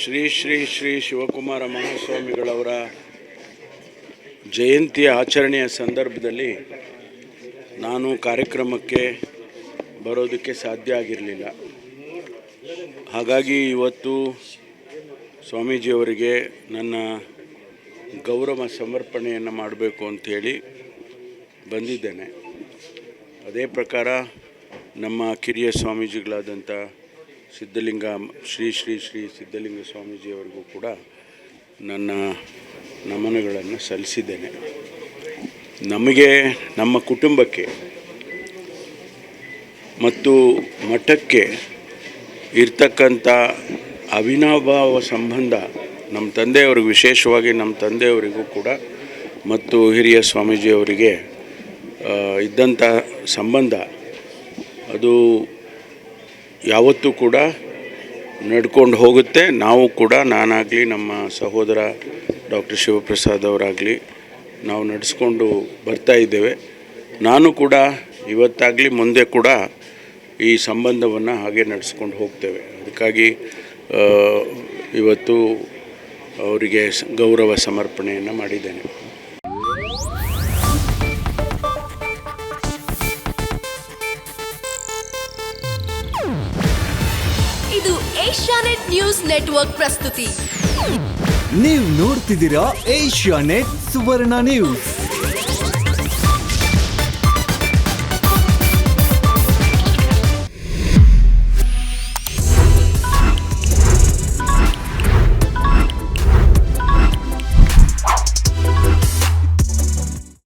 ಶ್ರೀ ಶ್ರೀ ಶ್ರೀ ಶಿವಕುಮಾರ ಮಹಾಸ್ವಾಮಿಗಳವರ ಜಯಂತಿಯ ಆಚರಣೆಯ ಸಂದರ್ಭದಲ್ಲಿ ನಾನು ಕಾರ್ಯಕ್ರಮಕ್ಕೆ ಬರೋದಕ್ಕೆ ಸಾಧ್ಯ ಆಗಿರಲಿಲ್ಲ. ಹಾಗಾಗಿ ಇವತ್ತು ಸ್ವಾಮೀಜಿಯವರಿಗೆ ನನ್ನ ಗೌರವ ಸಮರ್ಪಣೆಯನ್ನು ಮಾಡಬೇಕು ಅಂಥೇಳಿ ಬಂದಿದ್ದೇನೆ. ಅದೇ ಪ್ರಕಾರ ನಮ್ಮ ಕಿರಿಯ ಸ್ವಾಮೀಜಿಗಳಾದಂಥ ಶ್ರೀ ಶ್ರೀ ಶ್ರೀ ಸಿದ್ಧಲಿಂಗ ಸ್ವಾಮೀಜಿಯವರಿಗೂ ಕೂಡ ನನ್ನ ನಮನಗಳನ್ನು ಸಲ್ಲಿಸಿದ್ದೇನೆ. ನಮಗೆ, ನಮ್ಮ ಕುಟುಂಬಕ್ಕೆ ಮತ್ತು ಮಠಕ್ಕೆ ಇರ್ತಕ್ಕಂಥ ಅವಿನಾಭಾವ ಸಂಬಂಧ ನಮ್ಮ ತಂದೆಯವರಿಗೂ, ವಿಶೇಷವಾಗಿ ನಮ್ಮ ತಂದೆಯವರಿಗೂ ಕೂಡ ಮತ್ತು ಹಿರಿಯ ಸ್ವಾಮೀಜಿಯವರಿಗೆ ಇದ್ದಂಥ ಸಂಬಂಧ ಅದು ಯಾವತ್ತೂ ಕೂಡ ನಡ್ಕೊಂಡು ಹೋಗುತ್ತೆ. ನಾವು ಕೂಡ, ನಾನಾಗಲಿ ನಮ್ಮ ಸಹೋದರ ಡಾಕ್ಟರ್ ಶಿವಪ್ರಸಾದ್ ಅವರಾಗಲಿ ನಾವು ನಡೆಸ್ಕೊಂಡು ಬರ್ತಾ ಇದ್ದೇವೆ. ನಾನು ಕೂಡ ಇವತ್ತಾಗಲಿ ಮುಂದೆ ಕೂಡ ಈ ಸಂಬಂಧವನ್ನು ಹಾಗೆ ನಡೆಸ್ಕೊಂಡು ಹೋಗ್ತೇವೆ. ಅದಕ್ಕಾಗಿ ಇವತ್ತು ಅವರಿಗೆ ಗೌರವ ಸಮರ್ಪಣೆಯನ್ನು ಮಾಡಿದ್ದೇನೆ. ಇದು ಏಷ್ಯಾನೆಟ್ ನ್ಯೂಸ್ ನೆಟ್ವರ್ಕ್ ಪ್ರಸ್ತುತಿ. ನೀವು ನೋಡ್ತಿದ್ದೀರಾ ಏಷ್ಯಾನೆಟ್ ಸುವರ್ಣ ನ್ಯೂಸ್.